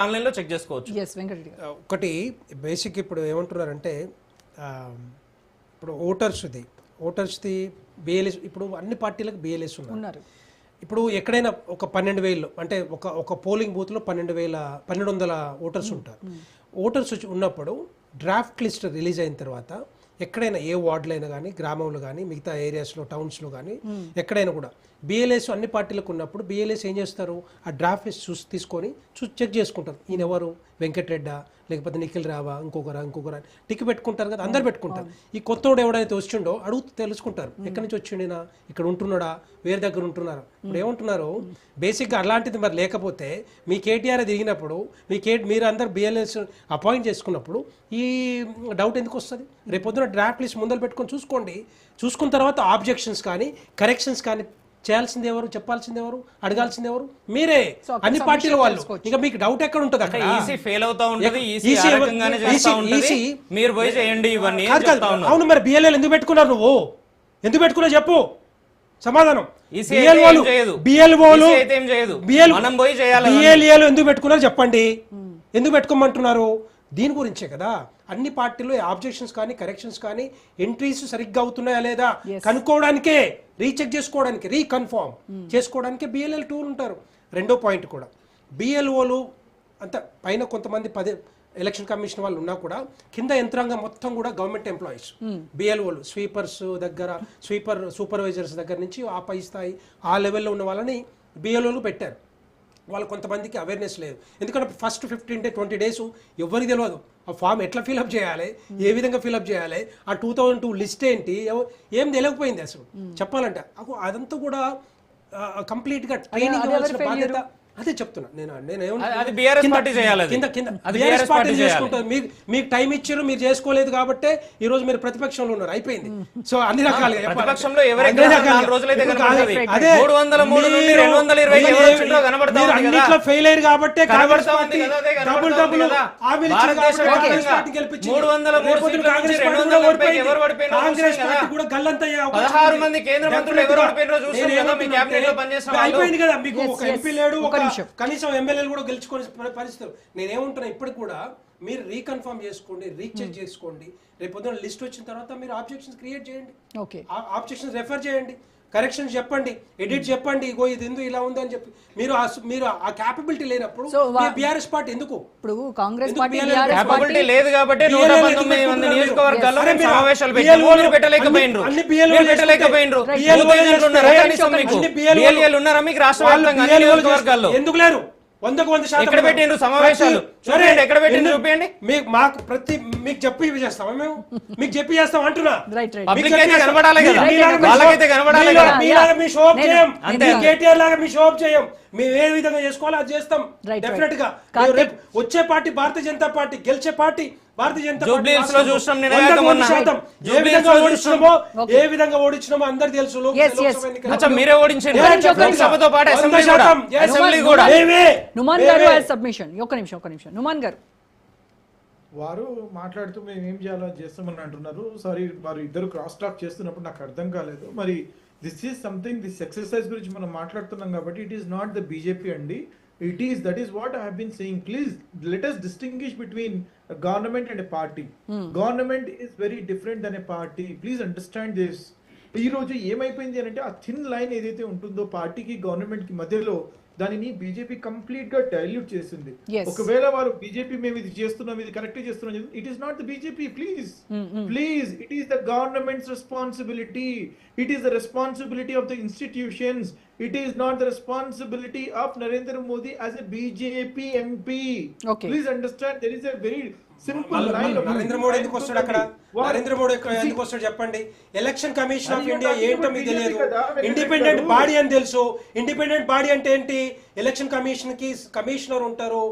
ఆన్లైన్లో చెక్ చేసుకోవచ్చు. ఒకటి బేసిక్ ఇప్పుడు ఏమంటున్నారంటే ఇప్పుడు ఓటర్స్ది బిఎల్ఎస్ ఇప్పుడు అన్ని పార్టీలకు బిఎల్ఎస్ ఉన్నారు. ఇప్పుడు ఎక్కడైనా ఒక 12,000 అంటే ఒక పోలింగ్ బూత్లో 1200 ఓటర్స్ ఉంటారు. ఓటర్స్ ఉన్నప్పుడు డ్రాఫ్ట్ లిస్ట్ రిలీజ్ అయిన తర్వాత ఎక్కడైనా ఏ వార్డులో అయినా కానీ గ్రామంలో కానీ మిగతా ఏరియాస్లో టౌన్స్లో కానీ ఎక్కడైనా కూడా బిఎల్ఎస్ అన్ని పార్టీలకు ఉన్నప్పుడు బిఎల్ఎస్ ఏం చేస్తారు, ఆ డ్రాఫ్ట్ లిస్ట్ తీసుకొని చెక్ చేసుకుంటారు. ఈయన ఎవరు, వెంకటరెడ్డా లేకపోతే నిఖిల్ రావా, ఇంకొకరా టిక్ పెట్టుకుంటారు కదా, అందరు పెట్టుకుంటారు. ఈ కొత్తోడు ఎవడైతే వచ్చిండో అడుగు తెలుసుకుంటారు, ఎక్కడి నుంచి వచ్చిండినా, ఇక్కడ ఉంటున్నాడా, వేరే దగ్గర ఉంటున్నారా. ఇప్పుడు ఏమంటున్నారు బేసిక్గా అలాంటిది మరి లేకపోతే మీ కేటీఆర్ దిగినప్పుడు మీరు అందరు బిఎల్ఎస్ అపాయింట్ చేసుకున్నప్పుడు ఈ డౌట్ ఎందుకు వస్తుంది? రేపొద్దున డ్రాఫ్ట్ లిస్ట్ ముందర పెట్టుకొని చూసుకోండి. చూసుకున్న తర్వాత ఆబ్జెక్షన్స్ కానీ కరెక్షన్స్ కానీ చేయాల్సింది ఎవరు, చెప్పాల్సింది ఎవరు, అడగాల్సింది ఎవరు? మీరే, అన్ని పార్టీల వాళ్ళు. ఇక మీకు డౌట్ ఎక్కడ ఉంటుంది? అక్కడ ఈసీ ఫెయిల్ అవుతా ఉంటుంది, ఈసీ ఆ రకంగానే చేస్తా ఉంటుంది, మీరు పోయి చేయండి ఇవన్నీ. అవును, మరి బిఎల్ఎల్ ఎందుకు పెట్టుకున్నారు? నువ్వు ఎందుకు పెట్టుకున్నావు చెప్పు, సమాధానం. బిఎల్ఏలు ఎందుకు పెట్టుకున్నారు చెప్పండి, ఎందుకు పెట్టుకోమంటున్నారు? దీని గురించే కదా అన్ని పార్టీలు ఆబ్జెక్షన్స్ కానీ కరెక్షన్స్ కానీ ఎంట్రీస్ సరిగ్గా అవుతున్నాయా లేదా కనుక్కోవడానికే, రీచెక్ చేసుకోవడానికి, రీకన్ఫర్మ్ చేసుకోవడానికి బిఎల్ఎల్ టూల్ ఉంటారు. రెండో పాయింట్ కూడా బిఎల్ఓలు అంత పైన కొంతమంది ఎలక్షన్ కమిషన్ వాళ్ళు ఉన్నా కూడా కింద యంత్రాంగం మొత్తం కూడా గవర్నమెంట్ ఎంప్లాయీస్. బిఎల్ఓలు స్వీపర్స్ దగ్గర, సూపర్వైజర్స్ దగ్గర నుంచి ఆ పై స్థాయి ఆ లెవెల్లో ఉన్న వాళ్ళని బిఎల్ఓలు పెట్టారు. వాళ్ళు కొంతమందికి అవేర్నెస్ లేదు, ఎందుకంటే ఫస్ట్ 15-20 డేస్ ఎవరికి తెలియదు ఆ ఫామ్ ఎట్లా ఫిల్అప్ చేయాలి, ఏ విధంగా ఫిల్అప్ చేయాలి, ఆ 2002 లిస్ట్ ఏంటి, ఏం తెలియకపోయింది అసలు చెప్పాలంటే. అదంతా కూడా కంప్లీట్గా ట్రైనింగ్ ఇవ్వాల్సిన బాధ్యత. అదే చెప్తున్నా మీకు టైం ఇచ్చారు, మీరు చేసుకోలేదు కాబట్టి ఈ రోజు మీరు ప్రతిపక్షంలో ఉన్నారు, అయిపోయింది. సో అన్ని రకాలుగా అన్నిట్లో ఫెయిల్ అయ్యారు కాబట్టి కాంగ్రెస్ పార్టీ కూడా గల్లంత అయిపోయింది కదా. మీకు ఒక ఎంపీ లేడు, కనీసం ఎమ్మెల్యేలు కూడా గెలుచుకునే పరిస్థితులు. నేనేమంటున్నా, ఇప్పటికి కూడా మీరు రీకన్ఫర్మ్ చేసుకోండి, రీచెక్ చేసుకోండి. రేపు పొద్దున లిస్ట్ వచ్చిన తర్వాత మీరు ఆబ్జెక్షన్స్ క్రియేట్ చేయండి, ఆబ్జెక్షన్స్ రెఫర్ చేయండి, కరెక్షన్స్ చెప్పండి, ఎడిట్ చెప్పండి, ఇగో ఇది ఎందుకు ఇలా ఉంది అని చెప్పి. మీరు ఆ క్యాపబిలిటీ లేనప్పుడు బీఆర్ఎస్ పార్టీ ఎందుకు? ఇప్పుడు కాంగ్రెస్ పార్టీ క్యాపబిలిటీ లేదు కాబట్టి 119 నియోజకవర్గాల్లో సమావేశాలు పెట్టలేకపోయినరు. ఉన్నారా మీకు రాష్ట్ర వ్యాప్తంగా అన్ని నియోజకవర్గాల్లో? ఎందుకు లేరు? 100% ఎక్కడ పెట్టిండ్రు సమావేశాలు? ఎక్కడ పెట్టిండ్రు చూపించండి. మాకు మీకు చెప్పి చేస్తామా? మేము మీకు చెప్పి చేస్తాం అంటున్నా. పబ్లిక్ అయితే కనబడాలి కదా, వాళ్ళకైతే కనబడాలి కదా. మీ షో అప్ చేయం, కేటీఆర్ లాగా మీ షో అప్ చేయం. మేము ఏ విధంగా చేసుకోవాలో అది చేస్తాం డెఫినెట్ గా. వచ్చే పార్టీ భారతీయ జనతా పార్టీ, గెలిచే పార్టీ భారతీయ జనతా పార్టీ. ఏ విధంగా ఓడించినామో అందరు తెలుసు. మీరే ఓడించండి లోక్సభతో పాటు అసెంబ్లీ కూడా. నుమాన్ గారు సబ్మిషన్. ఒక్క నిమిషం నుమాన్ గారు. వారు మాట్లాడుతూ మేము ఏం చేయాలో చేస్తామని అంటున్నారు. సారీ, వారు ఇద్దరు క్రాస్ టాక్ చేస్తున్నప్పుడు నాకు అర్థం కాలేదు. మరి this is something, this exercise గురించి మనం మాట్లాడుతున్నాం కాబట్టి it is not the BJP అండి. that is what I have been saying. Please let us distinguish between a government and a party. Government is very different than a party. Please understand this. ఈ రోజు ఏమైపోయింది అని అంటే ఆ thin line ఏదైతే ఉంటుందో పార్టీకి గవర్నమెంట్ కి మధ్యలో, దానిని బీజేపీ కంప్లీట్ గా డైల్యూట్ చేసింది. ఒకవేళ వారు బీజేపీ మేము ఇది చేస్తున్నాం, ఇది కరెక్ట్ చేస్తున్నాం, it is not the BJP. Please it is the governments responsibility. It is the responsibility of the institutions. It is not the responsibility of Narendra Modi as a BJP MP. Please understand, there is a very simple line. Narendra Modi ఎందుకు వస్తాడు అక్కడ? నరేంద్ర మోడీ ఎందుకు వస్తాడు చెప్పండి? Election commission of India ఏంటో మీకు తెలియదు, independent body అని తెలుసు. ఇండిపెండెంట్ బాడీ అంటే ఏంటి? ఎలక్షన్ కమిషన్ కి కమిషనర్ ఉంటారు.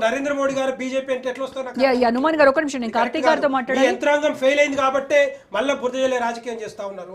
నరేంద్ర మోడీ గారు బీజేపీ అంటే ఎట్లా వస్తారు? హనుమాన్ గారు ఒక నిమిషం, నేను కార్తీక్ గారితో మాట్లాడాలి. యంత్రాంగం ఫెయిల్ అయింది కాబట్టి మళ్ళీ బురద రాజకీయం చేస్తా ఉన్నారు.